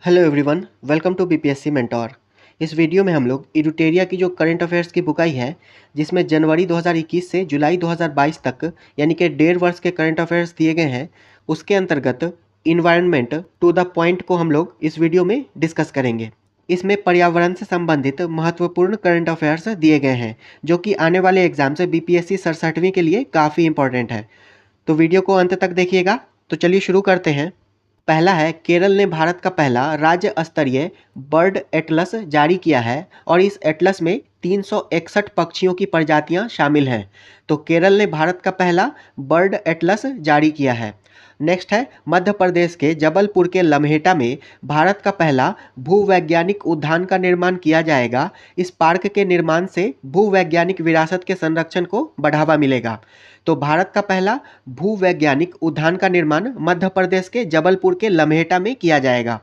Hello everyone, welcome to BPSC mentor. इस video में हम लोग इडुटेरिया की जो करंट अफेयर्स की बुक आई है, जिसमें जनवरी 2021 से जुलाई 2022 तक यानी कि 1.5 वर्ष के करंट अफेयर्स दिए गए हैं, उसके अंतर्गत इन्वायरमेंट टू द पॉइंट को हम लोग इस वीडियो में डिस्कस करेंगे। इसमें पर्यावरण से संबंधित महत्वपूर्ण करंट अफेयर्स दिए गए हैं, जो कि आने वाले एग्जाम से बीपीएससी 67वीं के लिए काफ़ी इंपॉर्टेंट है। तो वीडियो को अंत तक देखिएगा। तो चलिए शुरू करते हैं। पहला है, केरल ने भारत का पहला राज्य स्तरीय बर्ड एटलस जारी किया है और इस एटलस में 361 पक्षियों की प्रजातियां शामिल हैं। तो केरल ने भारत का पहला बर्ड एटलस जारी किया है। नेक्स्ट है, मध्य प्रदेश के जबलपुर के लम्हेटा में भारत का पहला भूवैज्ञानिक उद्यान का निर्माण किया जाएगा। इस पार्क के निर्माण से भूवैज्ञानिक विरासत के संरक्षण को बढ़ावा मिलेगा। तो भारत का पहला भूवैज्ञानिक उद्यान का निर्माण मध्य प्रदेश के जबलपुर के लम्हेटा में किया जाएगा।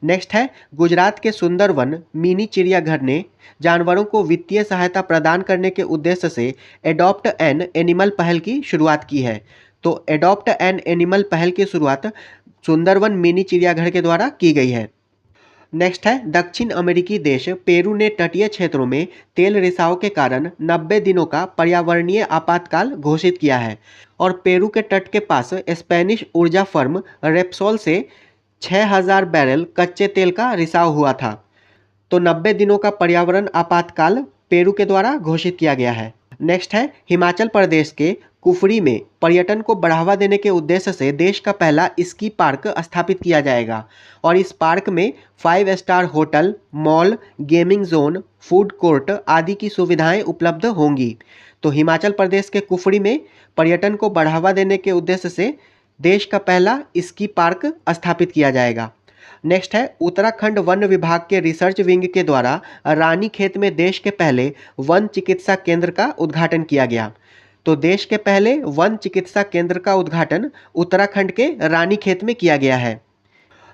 नेक्स्ट है, गुजरात के सुंदरवन मिनी चिड़ियाघर ने जानवरों को वित्तीय सहायता प्रदान करने के उद्देश्य से एडॉप्ट एन एनिमल पहल की शुरुआत की है। तो एडॉप्ट एन एनिमल पहल की शुरुआत सुंदरवन मिनी चिड़ियाघर के द्वारा की गई है। नेक्स्ट है, दक्षिण अमेरिकी देश पेरू ने तटीय क्षेत्रों में तेल रिसाव के कारण 90 दिनों का पर्यावरणीय आपातकाल घोषित किया है और पेरू के तट के पास स्पेनिश ऊर्जा फर्म रेप्सोल से 6000 बैरल कच्चे तेल का रिसाव हुआ था। तो 90 दिनों का पर्यावरण आपातकाल पेरू के द्वारा घोषित किया गया है। नेक्स्ट है, हिमाचल प्रदेश के कुफरी में पर्यटन को बढ़ावा देने के उद्देश्य से देश का पहला स्की पार्क स्थापित किया जाएगा और इस पार्क में 5 star hotel, mall, gaming zone, food court आदि की सुविधाएं उपलब्ध होंगी। तो हिमाचल प्रदेश के कुफरी में पर्यटन को बढ़ावा देने के उद्देश्य से देश का पहला स्की पार्क स्थापित किया जाएगा। नेक्स्ट है, उत्तराखंड वन विभाग के रिसर्च विंग के द्वारा रानीखेत में देश के पहले वन चिकित्सा केंद्र का उद्घाटन किया गया। तो देश के पहले वन चिकित्सा केंद्र का उद्घाटन उत्तराखंड के रानीखेत में किया गया है।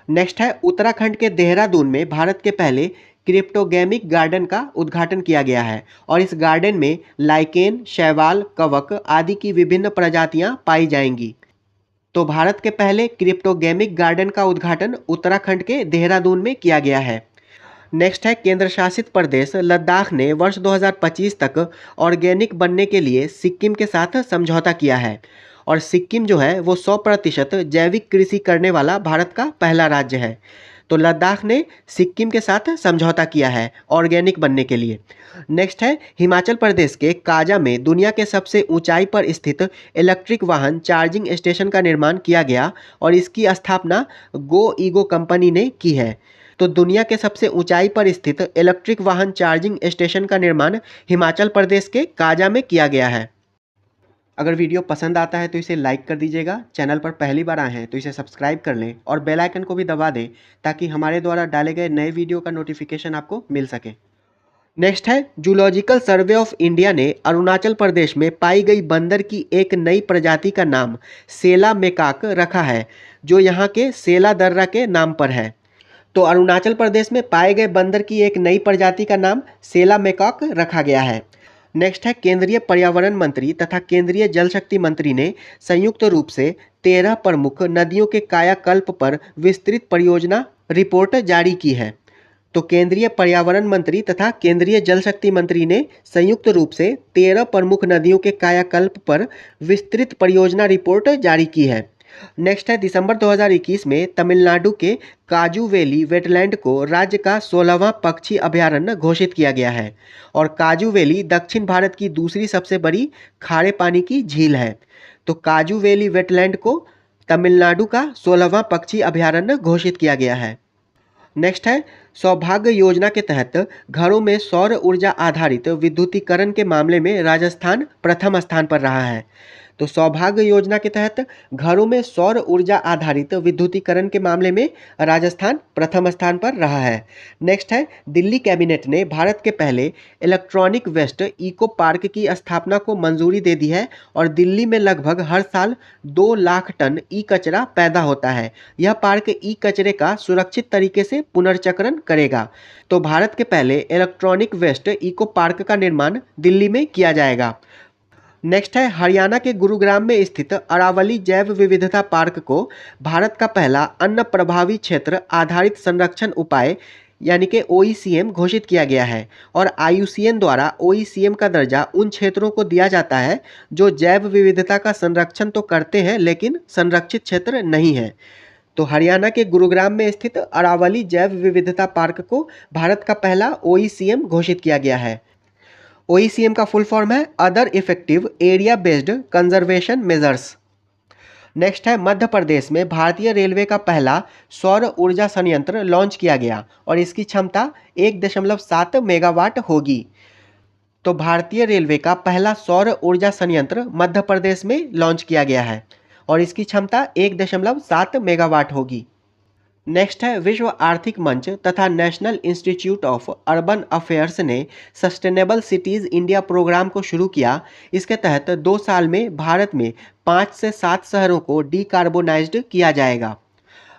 नेक्स्ट है, उत्तराखंड के देहरादून में भारत के पहले क्रिप्टोगेमिक गार्डन का उद्घाटन किया गया है और इस गार्डन में लाइकेन, शैवाल, कवक आदि की विभिन्न प्रजातियां पाई जाएंगी। तो भारत के पहले क्रिप्टोगेमिक गार्डन का उद्घाटन उत्तराखंड के देहरादून में किया गया है। नेक्स्ट है, केंद्र शासित प्रदेश लद्दाख ने वर्ष 2025 तक ऑर्गेनिक बनने के लिए सिक्किम के साथ समझौता किया है और सिक्किम जो है वो 100% जैविक कृषि करने वाला भारत का पहला राज्य है। तो लद्दाख ने सिक्किम के साथ समझौता किया है ऑर्गेनिक बनने के लिए। नेक्स्ट है, हिमाचल प्रदेश के काजा में दुनिया के सबसे ऊंचाई पर स्थित इलेक्ट्रिक वाहन चार्जिंग स्टेशन का निर्माण किया गया और इसकी स्थापना गो ईगो कंपनी ने की है। तो दुनिया के सबसे ऊंचाई पर स्थित इलेक्ट्रिक वाहन चार्जिंग स्टेशन का निर्माण हिमाचल प्रदेश के काजा में किया गया है। अगर वीडियो पसंद आता है तो इसे लाइक कर दीजिएगा। चैनल पर पहली बार आए हैं तो इसे सब्सक्राइब कर लें और बेल आइकन को भी दबा दें ताकि हमारे द्वारा डाले गए नए वीडियो का नोटिफिकेशन आपको मिल सके। नेक्स्ट है, जूलॉजिकल सर्वे ऑफ इंडिया ने अरुणाचल प्रदेश में पाई गई बंदर की एक नई प्रजाति का नाम सेला मेकाक रखा है, जो यहाँ के सेला दर्रा के नाम पर है। तो अरुणाचल प्रदेश में पाए गए बंदर की एक नई प्रजाति का नाम सेला मेकॉक रखा गया है। नेक्स्ट है, केंद्रीय पर्यावरण मंत्री तथा केंद्रीय जल शक्ति मंत्री ने संयुक्त रूप से 13 प्रमुख नदियों के कायाकल्प पर विस्तृत परियोजना रिपोर्ट जारी की है। तो केंद्रीय पर्यावरण मंत्री तथा केंद्रीय जल शक्ति मंत्री ने संयुक्त रूप से 13 प्रमुख नदियों के कायाकल्प पर विस्तृत परियोजना रिपोर्ट जारी की है। नेक्स्ट है, दिसंबर 2021 में तमिलनाडु के काजू वैली वेटलैंड को राज्य का 16वां पक्षी अभयारण्य घोषित किया गया है और काजू वैली दक्षिण भारत की दूसरी सबसे बड़ी खारे पानी की झील है। तो काजू वैली वेटलैंड को तमिलनाडु का 16वां पक्षी अभयारण्य घोषित किया गया है। नेक्स्ट है, सौभाग्य योजना के तहत घरों में सौर ऊर्जा आधारित विद्युतीकरण के मामले में राजस्थान प्रथम स्थान पर रहा है। तो सौभाग्य योजना के तहत घरों में सौर ऊर्जा आधारित विद्युतीकरण के मामले में राजस्थान प्रथम स्थान पर रहा है। नेक्स्ट है, दिल्ली कैबिनेट ने भारत के पहले इलेक्ट्रॉनिक वेस्ट इको पार्क की स्थापना को मंजूरी दे दी है और दिल्ली में लगभग हर साल 2 लाख टन ई कचरा पैदा होता है। यह पार्क ई कचरे का सुरक्षित तरीके से पुनर्चक्रण करेगा। तो भारत के पहले इलेक्ट्रॉनिक वेस्ट इको पार्क का निर्माण दिल्ली में किया जाएगा। नेक्स्ट है हरियाणा के गुरुग्राम में स्थित अरावली जैव विविधता पार्क को भारत का पहला अन्न प्रभावी क्षेत्र आधारित संरक्षण उपाय यानी कि OECM घोषित किया गया है और IUCN द्वारा OECM का दर्जा उन क्षेत्रों को दिया जाता है जो जैव विविधता का संरक्षण तो करते हैं लेकिन संरक्षित क्षेत्र नहीं है। तो हरियाणा के गुरुग्राम में स्थित अरावली जैव विविधता पार्क को भारत का पहला OECM घोषित किया गया है। OECM का फुल फॉर्म है other effective area based conservation measures. Next है मध्य प्रदेश में भारतीय रेलवे का पहला सौर ऊर्जा संयंत्र लॉन्च किया गया और इसकी क्षमता 1.7 मेगावाट होगी। तो भारतीय रेलवे का पहला सौर ऊर्जा संयंत्र मध्य प्रदेश में लॉन्च किया गया है और इसकी क्षमता 1.7 मेगावाट होगी। नेक्स्ट है विश्व आर्थिक मंच तथा national institute of urban affairs ने सस्टेनेबल सिटीज़ इंडिया प्रोग्राम को शुरू किया। इसके तहत 2 साल में भारत में 5 से 7 शहरों को डीकार्बोनाइज्ड किया जाएगा।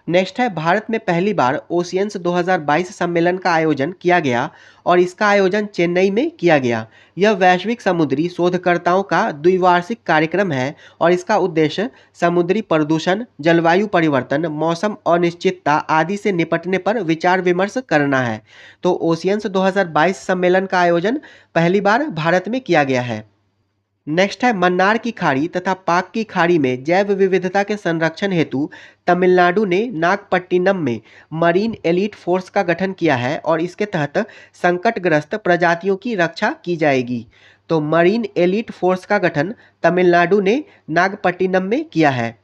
नेक्स्ट है भारत में पहली बार ओशियंस 2022 सम्मेलन का आयोजन किया गया और इसका आयोजन चेन्नई में किया गया। यह वैश्विक समुद्री शोधकर्ताओं का द्विवार्षिक कार्यक्रम है और इसका उद्देश्य समुद्री प्रदूषण, जलवायु परिवर्तन, मौसम अनिश्चितता आदि से निपटने पर विचार विमर्श करना है। तो ओशियंस 2022 सम्मेलन का आयोजन पहली बार भारत में किया गया है। नेक्स्ट है मन्नार की खाड़ी तथा पाक की खाड़ी में जैव विविधता के संरक्षण हेतु तमिलनाडु ने नागपट्टिनम में मरीन एलीट फोर्स का गठन किया है और इसके तहत संकटग्रस्त प्रजातियों की रक्षा की जाएगी। तो मरीन एलीट फोर्स का गठन तमिलनाडु ने नागपट्टिनम में किया है।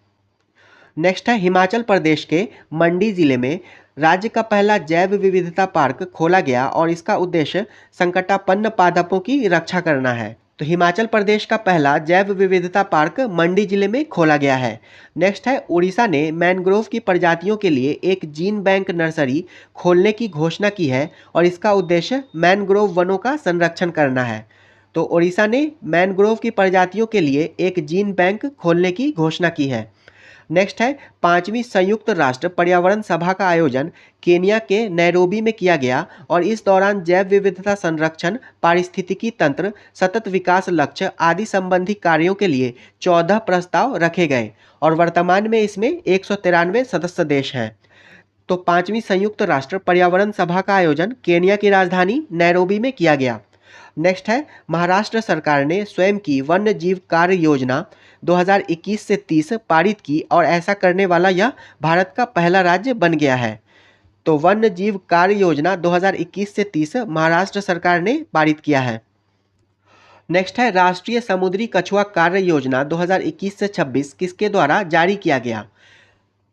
नेक्स्ट है हिमाचल प्रदेश के मंडी जिले में राज्य का पहला जैव विविधता पार्क खोला गया और इसका उद्देश्य संकटापन्न पादपों की रक्षा करना है। तो हिमाचल प्रदेश का पहला जैव विविधता पार्क मंडी जिले में खोला गया है। नेक्स्ट है उड़ीसा ने मैनग्रोव की प्रजातियों के लिए एक जीन बैंक नर्सरी खोलने की घोषणा की है और इसका उद्देश्य मैनग्रोव वनों का संरक्षण करना है। तो उड़ीसा ने मैनग्रोव की प्रजातियों के लिए एक जीन बैंक खोलने की घोषणा की है। नेक्स्ट है 5वीं संयुक्त राष्ट्र पर्यावरण सभा का आयोजन केनिया के नैरोबी में किया गया और इस दौरान जैव विविधता संरक्षण, पारिस्थितिकी तंत्र, सतत विकास लक्ष्य आदि संबंधी कार्यों के लिए 14 प्रस्ताव रखे गए और वर्तमान में इसमें 193 सदस्य देश हैं। तो 5वीं संयुक्त राष्ट्र पर्यावरण सभा का आयोजन केनिया की राजधानी नैरोबी में किया गया। नेक्स्ट है महाराष्ट्र सरकार ने स्वयं की वन्य जीव कार्य योजना 2021 से 30 पारित की और ऐसा करने वाला यह भारत का पहला राज्य बन गया है। तो वन्य जीव कार्य योजना 2021 से 30 महाराष्ट्र सरकार ने पारित किया है। नेक्स्ट है राष्ट्रीय समुद्री कछुआ कार्य योजना 2021 से 26 किसके द्वारा जारी किया गया?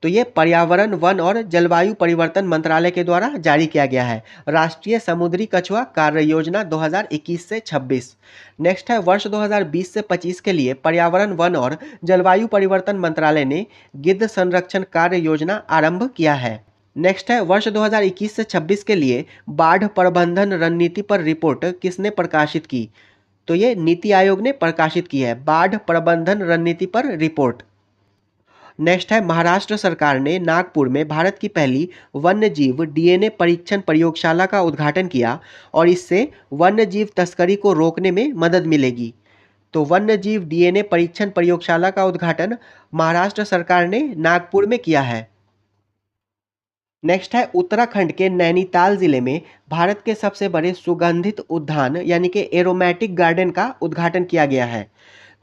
तो ये पर्यावरण, वन और जलवायु परिवर्तन मंत्रालय के द्वारा जारी किया गया है। राष्ट्रीय समुद्री कछुआ कार्य योजना 2021 से 26। नेक्स्ट है वर्ष 2020 से 25 के लिए पर्यावरण, वन और जलवायु परिवर्तन मंत्रालय ने गिद्ध संरक्षण कार्य योजना आरंभ किया है। नेक्स्ट है वर्ष 2021 से 26 के लिए बाढ़ प्रबंधन रणनीति पर रिपोर्ट किसने प्रकाशित की? तो ये नीति आयोग ने प्रकाशित की है बाढ़ प्रबंधन रणनीति पर रिपोर्ट। नेक्स्ट है महाराष्ट्र सरकार ने नागपुर में भारत की पहली वन्यजीव DNA परीक्षण प्रयोगशाला का उद्घाटन किया और इससे वन्यजीव तस्करी को रोकने में मदद मिलेगी। तो वन्यजीव DNA परीक्षण प्रयोगशाला का उद्घाटन महाराष्ट्र सरकार ने नागपुर में किया है। नेक्स्ट है उत्तराखंड के नैनीताल जिले में भारत के सबसे बड़े सुगंधित उद्यान यानी कि एरोमेटिक गार्डन का उद्घाटन किया गया है।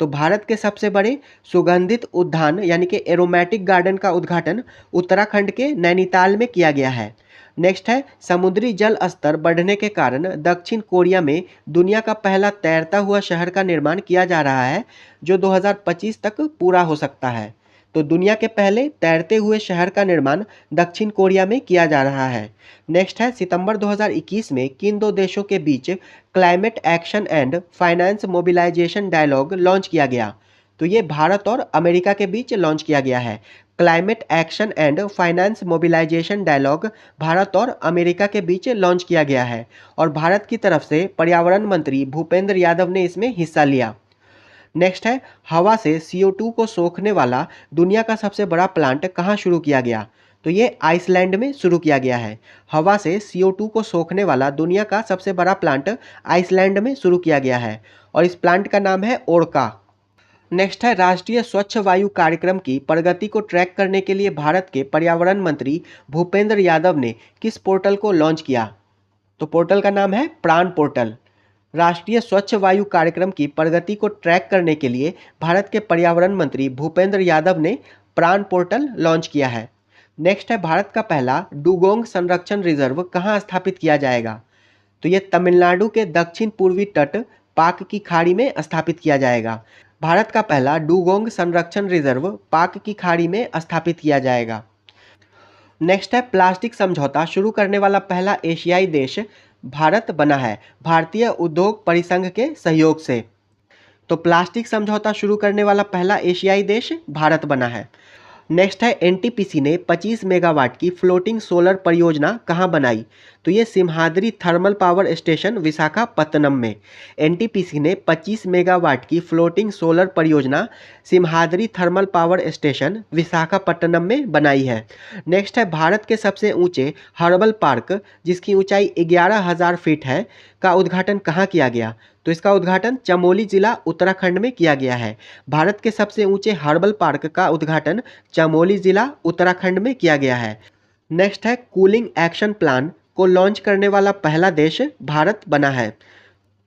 तो भारत के सबसे बड़े सुगंधित उद्यान यानी कि एरोमेटिक गार्डन का उद्घाटन उत्तराखंड के नैनीताल में किया गया है। नेक्स्ट है समुद्री जल स्तर बढ़ने के कारण दक्षिण कोरिया में दुनिया का पहला तैरता हुआ शहर का निर्माण किया जा रहा है जो 2025 तक पूरा हो सकता है। तो दुनिया के पहले तैरते हुए शहर का निर्माण दक्षिण कोरिया में किया जा रहा है। नेक्स्ट है सितंबर 2021 में किन दो देशों के बीच climate action and finance mobilisation dialogue launch किया गया? तो ये भारत और अमेरिका के बीच लॉन्च किया गया है। Climate action and finance mobilisation dialogue Bharat और अमेरिका के बीच लॉन्च किया गया है और भारत की तरफ से पर्यावरण मंत्री भूपेंद्र यादव ने इसमें हिस्सा लिया। नेक्स्ट है हवा से CO2 को सोखने वाला दुनिया का सबसे बड़ा प्लांट कहाँ शुरू किया गया? तो ये आइसलैंड में शुरू किया गया है। हवा से CO2 को सोखने वाला दुनिया का सबसे बड़ा प्लांट आइसलैंड में शुरू किया गया है और इस प्लांट का नाम है ओर्का। नेक्स्ट है राष्ट्रीय स्वच्छ वायु कार्यक्रम की प्रगति को ट्रैक करने के लिए भारत के पर्यावरण मंत्री भूपेंद्र यादव ने किस पोर्टल को लॉन्च किया? तो पोर्टल का नाम है प्राण पोर्टल। राष्ट्रीय स्वच्छ वायु कार्यक्रम की प्रगति को ट्रैक करने के लिए भारत के पर्यावरण मंत्री भूपेंद्र यादव ने प्राण पोर्टल लॉन्च किया है। नेक्स्ट है भारत का पहला डुगोंग संरक्षण रिजर्व कहाँ स्थापित किया जाएगा? तो ये तमिलनाडु के दक्षिण पूर्वी तट पाक की खाड़ी में स्थापित किया जाएगा। भारत का पहला डुगोंग संरक्षण रिजर्व पाक की खाड़ी में स्थापित किया जाएगा। नेक्स्ट है प्लास्टिक समझौता शुरू करने वाला पहला एशियाई देश भारत बना है भारतीय उद्योग परिसंघ के सहयोग से। तो प्लास्टिक समझौता शुरू करने वाला पहला एशियाई देश भारत बना है। नेक्स्ट है एनटीपीसी ने 25 मेगावाट की फ्लोटिंग सोलर परियोजना कहाँ बनाई? तो ये Simhadri thermal power station Visakhapatnam में। एनटीपीसी ने 25 मेगावाट की फ्लोटिंग सोलर परियोजना Simhadri thermal power station Visakhapatnam में बनाई है। नेक्स्ट है भारत के सबसे ऊंचे हर्बल पार्क जिसकी ऊंचाई 11,000 फीट है का उद्घाटन कहाँ किया गया? तो इसका उद्घाटन चमोली जिला उत्तराखंड में किया गया है। भारत के सबसे ऊंचे हर्बल पार्क का उद्घाटन चमोली जिला उत्तराखंड में किया गया है। नेक्स्ट है कूलिंग एक्शन प्लान को लॉन्च करने वाला पहला देश भारत बना है।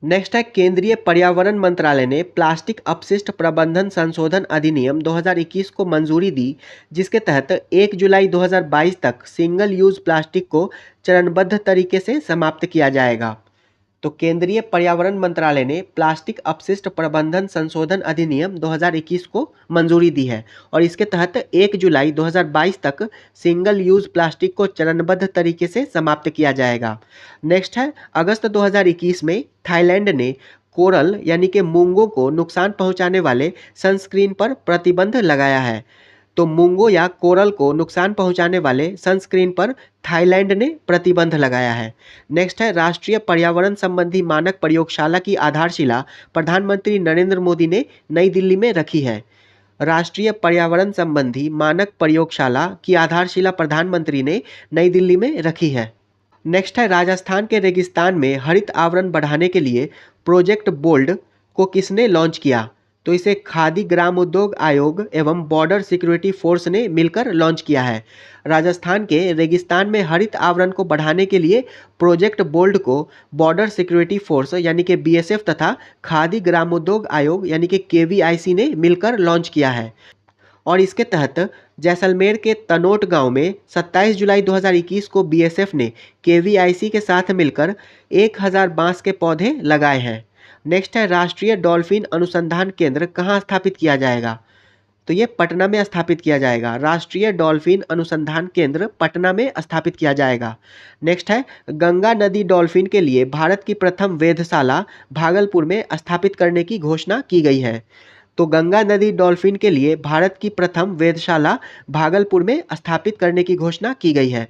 नेक्स्ट है केंद्रीय पर्यावरण मंत्रालय ने प्लास्टिक अपशिष्ट प्रबंधन संशोधन अधिनियम 2021 को मंजूरी दी जिसके तहत 1 जुलाई 2022 तक सिंगल यूज प्लास्टिक को चरणबद्ध तरीके से समाप्त किया जाएगा। तो केंद्रीय पर्यावरण मंत्रालय ने प्लास्टिक अपशिष्ट प्रबंधन संशोधन अधिनियम 2021 को मंजूरी दी है और इसके तहत 1 जुलाई 2022 तक सिंगल यूज प्लास्टिक को चरणबद्ध तरीके से समाप्त किया जाएगा। नेक्स्ट है अगस्त 2021 में थाईलैंड ने कोरल यानी कि मूंगों को नुकसान पहुंचाने वाले सनस्क्रीन पर प्रतिबंध लगाया है। तो मूंगों या कोरल को नुकसान पहुंचाने वाले सनस्क्रीन पर थाईलैंड ने प्रतिबंध लगाया है। नेक्स्ट है राष्ट्रीय पर्यावरण संबंधी मानक प्रयोगशाला की आधारशिला प्रधानमंत्री नरेंद्र मोदी ने नई दिल्ली में रखी है। राष्ट्रीय पर्यावरण संबंधी मानक प्रयोगशाला की आधारशिला प्रधानमंत्री ने नई दिल्ली में रखी है। नेक्स्ट है राजस्थान के रेगिस्तान में हरित आवरण बढ़ाने के लिए प्रोजेक्ट बोल्ड को किसने लॉन्च किया? तो इसे खादी ग्राम उद्योग आयोग एवं बॉर्डर सिक्योरिटी फोर्स ने मिलकर लॉन्च किया है। राजस्थान के रेगिस्तान में हरित आवरण को बढ़ाने के लिए प्रोजेक्ट बोल्ड को बॉर्डर सिक्योरिटी फोर्स यानी कि बीएसएफ तथा खादी ग्राम उद्योग आयोग यानी कि केवीआईसी ने मिलकर लॉन्च किया है और इसके तहत जैसलमेर के तनोट गांव में 27 जुलाई 2021 को बीएसएफ ने केवीआईसी के साथ मिलकर 1000 बांस के पौधे लगाए हैं। नेक्स्ट है राष्ट्रीय डॉल्फिन अनुसंधान केंद्र कहाँ स्थापित किया जाएगा? तो ये पटना में स्थापित किया जाएगा। राष्ट्रीय डॉल्फिन अनुसंधान केंद्र पटना में स्थापित किया जाएगा। नेक्स्ट है गंगा नदी डॉल्फिन के लिए भारत की प्रथम वेधशाला भागलपुर में स्थापित करने की घोषणा की गई है। तो गंगा नदी डॉल्फिन के लिए भारत की प्रथम वेधशाला भागलपुर में स्थापित करने की घोषणा की गई है।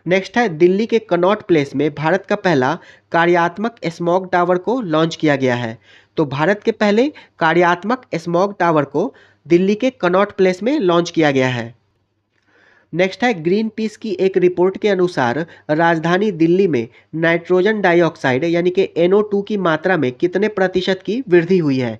नेक्स्ट है दिल्ली के कनॉट प्लेस में भारत का पहला कार्यात्मक स्मॉग टावर को लॉन्च किया गया है। तो भारत के पहले कार्यात्मक स्मॉग टावर को दिल्ली के कनॉट प्लेस में लॉन्च किया गया है। नेक्स्ट है ग्रीन पीस की एक रिपोर्ट के अनुसार राजधानी दिल्ली में नाइट्रोजन डाइऑक्साइड यानी कि NO2 की मात्रा में कितने प्रतिशत की वृद्धि हुई है?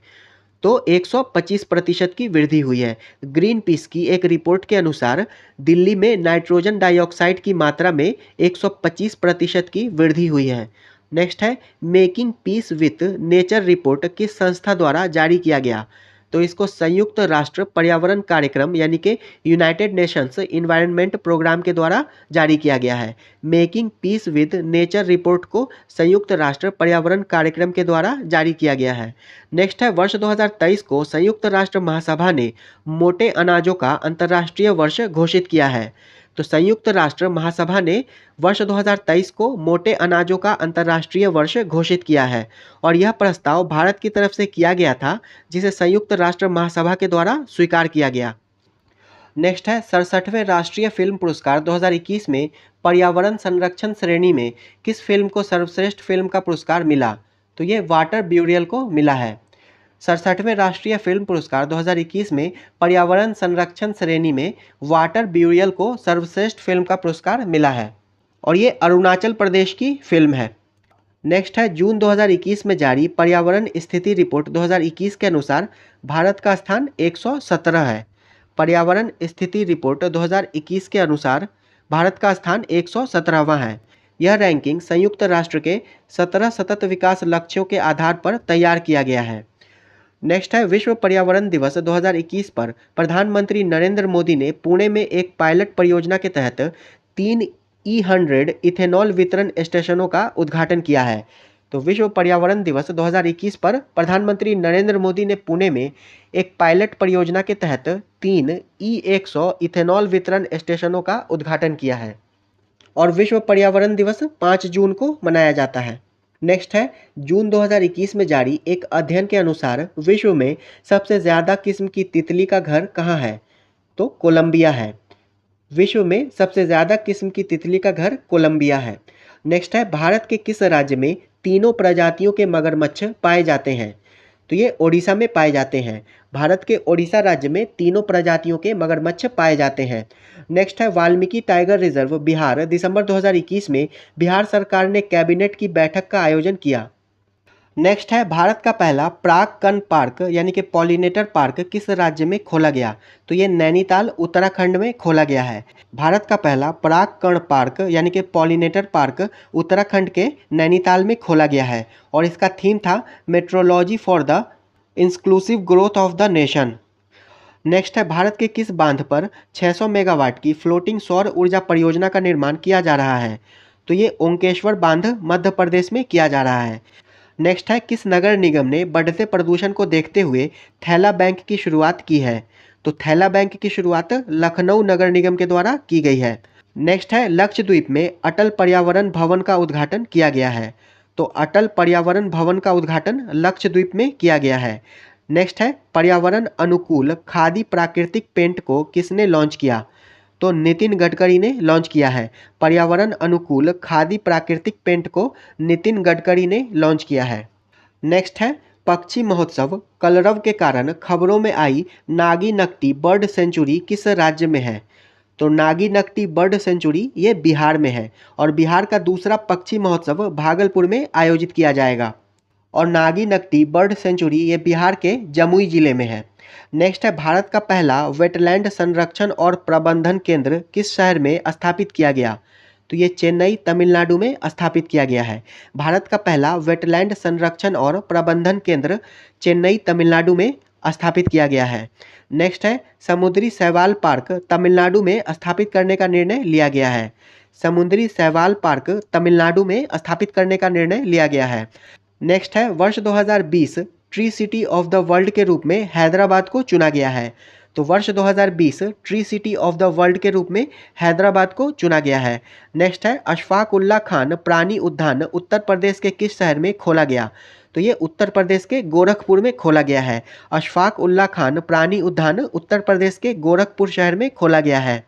तो 125% की वृद्धि हुई है। ग्रीन पीस की एक रिपोर्ट के अनुसार दिल्ली में नाइट्रोजन डाइऑक्साइड की मात्रा में 125% की वृद्धि हुई है। नेक्स्ट है making piece with nature report किस संस्था द्वारा जारी किया गया? तो इसको संयुक्त राष्ट्र पर्यावरण कार्यक्रम यानी कि यूनाइटेड नेशंस इन्वायरमेंट प्रोग्राम के द्वारा जारी किया गया है। Making peace with nature report को संयुक्त राष्ट्र पर्यावरण कार्यक्रम के द्वारा जारी किया गया है। नेक्स्ट है वर्ष 2023 को संयुक्त राष्ट्र महासभा ने मोटे अनाजों का अंतर्राष्ट्रीय वर्ष घोषित किया है। तो संयुक्त राष्ट्र महासभा ने वर्ष 2023 को मोटे अनाजों का अंतर्राष्ट्रीय वर्ष घोषित किया है और यह प्रस्ताव भारत की तरफ से किया गया था जिसे संयुक्त राष्ट्र महासभा के द्वारा स्वीकार किया गया। नेक्स्ट है 67वें राष्ट्रीय फिल्म पुरस्कार 2021 में पर्यावरण संरक्षण श्रेणी में किस फिल्म को सर्वश्रेष्ठ फिल्म का पुरस्कार मिला? तो ये वाटर ब्यूरियल को मिला है। 67वें राष्ट्रीय फिल्म पुरस्कार 2021 में पर्यावरण संरक्षण श्रेणी में वाटर ब्यूरियल को सर्वश्रेष्ठ फिल्म का पुरस्कार मिला है और ये अरुणाचल प्रदेश की फिल्म है। नेक्स्ट है जून 2021 में जारी पर्यावरण स्थिति रिपोर्ट 2021 के अनुसार भारत का स्थान 117 है। पर्यावरण स्थिति रिपोर्ट 2021 के अनुसार भारत का स्थान 117वां है। यह रैंकिंग संयुक्त राष्ट्र के 17 सतत विकास लक्ष्यों के आधार पर तैयार किया गया है। नेक्स्ट है विश्व पर्यावरण दिवस 2021 पर प्रधानमंत्री नरेंद्र मोदी ने पुणे में एक पायलट परियोजना के तहत 3 E100 इथेनॉल वितरण स्टेशनों का उद्घाटन किया है। तो विश्व पर्यावरण दिवस 2021 पर प्रधानमंत्री नरेंद्र मोदी ने पुणे में एक पायलट परियोजना के तहत 3 E100 इथेनॉल वितरण स्टेशनों का उद्घाटन किया है और विश्व पर्यावरण दिवस 5 जून को मनाया जाता है। नेक्स्ट है जून 2021 में जारी एक अध्ययन के अनुसार विश्व में सबसे ज़्यादा किस्म की तितली का घर कहाँ है? तो कोलंबिया है। विश्व में सबसे ज़्यादा किस्म की तितली का घर कोलंबिया है। नेक्स्ट है भारत के किस राज्य में तीनों प्रजातियों के मगरमच्छ पाए जाते हैं? तो ये ओडिशा में पाए जाते हैं। भारत के ओडिशा राज्य में तीनों प्रजातियों के मगरमच्छ पाए जाते हैं। नेक्स्ट है वाल्मीकि टाइगर रिजर्व बिहार दिसंबर 2021 में बिहार सरकार ने कैबिनेट की बैठक का आयोजन किया। नेक्स्ट है भारत का पहला पराग कण पार्क यानी कि पॉलिनेटर पार्क किस राज्य में खोला गया? तो ये नैनीताल उत्तराखंड में खोला गया है। भारत का पहला पराग कण पार्क यानी कि पॉलिनेटर पार्क उत्तराखंड के नैनीताल में खोला गया है और इसका थीम था metrology for the inclusive growth of the nation. Next है भारत के किस बांध पर 600 मेगावाट की फ्लोटिंग सौर ऊर्जा परियोजना का निर्माण किया जा रहा है? तो ये ओंकेश्वर बांध मध्य प्रदेश में किया जा रहा है। नेक्स्ट है किस नगर निगम ने बढ़ते प्रदूषण को देखते हुए थैला बैंक की शुरुआत की है? तो थैला बैंक की शुरुआत लखनऊ नगर निगम के द्वारा की गई है। नेक्स्ट है लक्षद्वीप में अटल पर्यावरण भवन का उद्घाटन किया गया है। तो अटल पर्यावरण भवन का उद्घाटन लक्षद्वीप में किया गया है। नेक्स्ट है पर्यावरण अनुकूल खादी प्राकृतिक पेंट को किसने लॉन्च किया? तो नितिन गडकरी ने लॉन्च किया है। पर्यावरण अनुकूल खादी प्राकृतिक पेंट को नितिन गडकरी ने लॉन्च किया है। नेक्स्ट है पक्षी महोत्सव कलरव के कारण खबरों में आई नागी नकटी बर्ड सेंचुरी किस राज्य में है? तो नागी नकटी बर्ड सेंचुरी ये बिहार में है और बिहार का दूसरा पक्षी महोत्सव भागलपुर में आयोजित किया जाएगा और नागी नकटी बर्ड सेंचुरी ये बिहार के जमुई जिले में है। नेक्स्ट है भारत का पहला वेटलैंड संरक्षण और प्रबंधन केंद्र किस शहर में स्थापित किया गया? तो ये चेन्नई तमिलनाडु में स्थापित किया गया है। भारत का पहला वेटलैंड संरक्षण और प्रबंधन केंद्र चेन्नई तमिलनाडु में स्थापित किया गया है। नेक्स्ट है समुद्री शैवाल पार्क तमिलनाडु में स्थापित करने का निर्णय लिया गया है। समुद्री शैवाल पार्क तमिलनाडु में स्थापित करने का निर्णय लिया गया है। नेक्स्ट है वर्ष 2020 tree city of the world के रूप में हैदराबाद को चुना गया है। तो वर्ष 2020 tree city of the world के रूप में हैदराबाद को चुना गया है। नेक्स्ट है अशफाक उल्ला खान प्राणी उद्यान उत्तर प्रदेश के किस शहर में खोला गया? तो ये उत्तर प्रदेश के गोरखपुर में खोला गया है। अशफाक उल्ला खान प्राणी उद्यान उत्तर प्रदेश के गोरखपुर शहर में खोला गया है।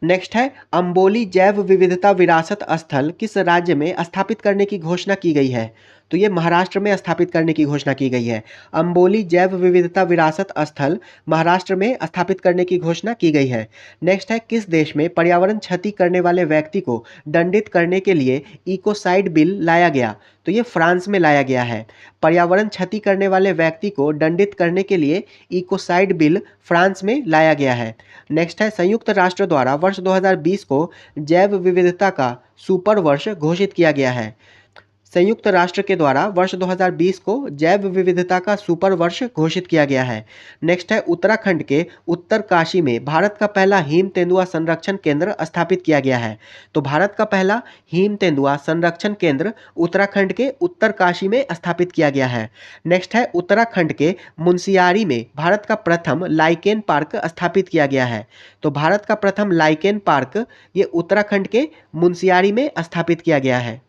नेक्स्ट है अंबोली जैव विविधता विरासत स्थल किस राज्य में स्थापित करने की घोषणा की गई है? तो ये महाराष्ट्र में स्थापित करने की घोषणा की गई है। अंबोली जैव विविधता विरासत स्थल महाराष्ट्र में स्थापित करने की घोषणा की गई है। नेक्स्ट है किस देश में पर्यावरण क्षति करने वाले व्यक्ति को दंडित करने के लिए इकोसाइड बिल लाया गया? तो ये फ्रांस में लाया गया है। पर्यावरण क्षति करने वाले व्यक्ति को दंडित करने के लिए इकोसाइड बिल फ्रांस में लाया गया है। नेक्स्ट है संयुक्त राष्ट्र द्वारा वर्ष 2020 को जैव विविधता का सुपर वर्ष घोषित किया गया है। संयुक्त राष्ट्र के द्वारा वर्ष 2020 को जैव विविधता का सुपर वर्ष घोषित किया गया है। नेक्स्ट है उत्तराखंड के उत्तरकाशी में भारत का पहला हिम तेंदुआ संरक्षण केंद्र स्थापित किया गया है। तो भारत का पहला हिम तेंदुआ संरक्षण केंद्र उत्तराखंड के उत्तरकाशी में स्थापित किया गया है। नेक्स्ट है उत्तराखंड के मुनस्यारी में भारत का प्रथम लाइकेन पार्क स्थापित किया गया है। तो भारत का प्रथम लाइकेन पार्क ये उत्तराखंड के मुनस्यारी में स्थापित किया गया है।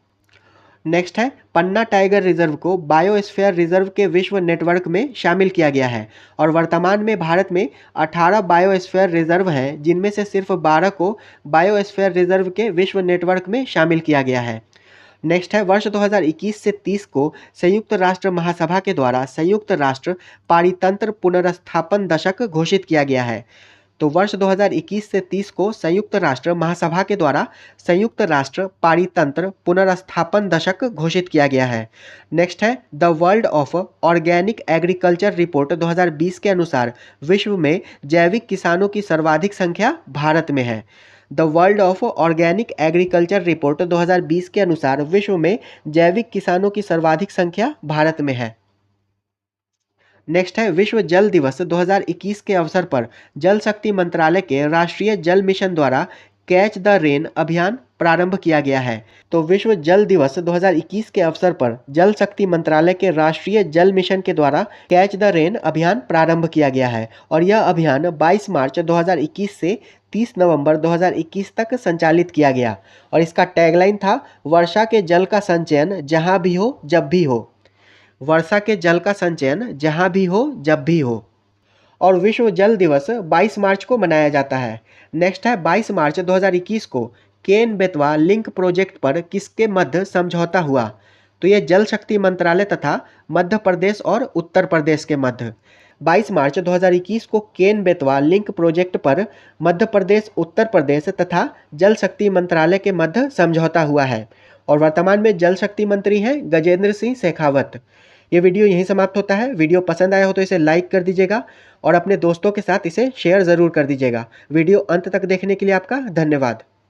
नेक्स्ट है पन्ना टाइगर रिजर्व को बायोस्फीयर रिजर्व के विश्व नेटवर्क में शामिल किया गया है और वर्तमान में भारत में 18 बायोस्फीयर रिजर्व हैं, जिनमें से सिर्फ 12 को बायोस्फीयर रिजर्व के विश्व नेटवर्क में शामिल किया गया है। नेक्स्ट है वर्ष 2021 से 30 को संयुक्त राष्ट्र महासभा के द्वारा संयुक्त राष्ट्र पारितंत्र पुनर्स्थापन दशक घोषित किया गया है। तो वर्ष 2021 से 30 को संयुक्त राष्ट्र महासभा के द्वारा संयुक्त राष्ट्र पारितंत्र पुनर्स्थापन दशक घोषित किया गया है। नेक्स्ट है the world of organic agriculture report 2020 के अनुसार विश्व में जैविक किसानों की सर्वाधिक संख्या भारत में है। The world of organic agriculture report 2020 के अनुसार विश्व में जैविक किसानों की सर्वाधिक संख्या भारत में है। नेक्स्ट है विश्व जल दिवस 2021 के अवसर पर जल शक्ति मंत्रालय के राष्ट्रीय जल मिशन द्वारा कैच द रेन अभियान प्रारंभ किया गया है। तो विश्व जल दिवस 2021 के अवसर पर जल शक्ति मंत्रालय के राष्ट्रीय जल मिशन के द्वारा कैच द रेन अभियान प्रारंभ किया गया है और यह अभियान 22 मार्च 2021 से 30 नवंबर 2021 तक संचालित किया गया और इसका टैगलाइन था वर्षा के जल का संचयन जहां भी हो जब भी हो। वर्षा के जल का संचयन जहां भी हो जब भी हो। और विश्व जल दिवस 22 मार्च को मनाया जाता है। नेक्स्ट है 22 मार्च 2021 को केन बेतवा लिंक प्रोजेक्ट पर किसके मध्य समझौता हुआ? तो ये जल शक्ति मंत्रालय तथा मध्य प्रदेश और उत्तर प्रदेश के मध्य 22 मार्च 2021 को केन बेतवा लिंक प्रोजेक्ट पर मध्य प्रदेश, उत्तर प्रदेश तथा जल शक्ति मंत्रालय के मध्य समझौता हुआ है और वर्तमान में जल शक्ति मंत्री हैं गजेंद्र सिंह शेखावत। ये वीडियो यहीं समाप्त होता है। वीडियो पसंद आया हो तो इसे लाइक कर दीजिएगा और अपने दोस्तों के साथ इसे शेयर ज़रूर कर दीजिएगा। वीडियो अंत तक देखने के लिए आपका धन्यवाद।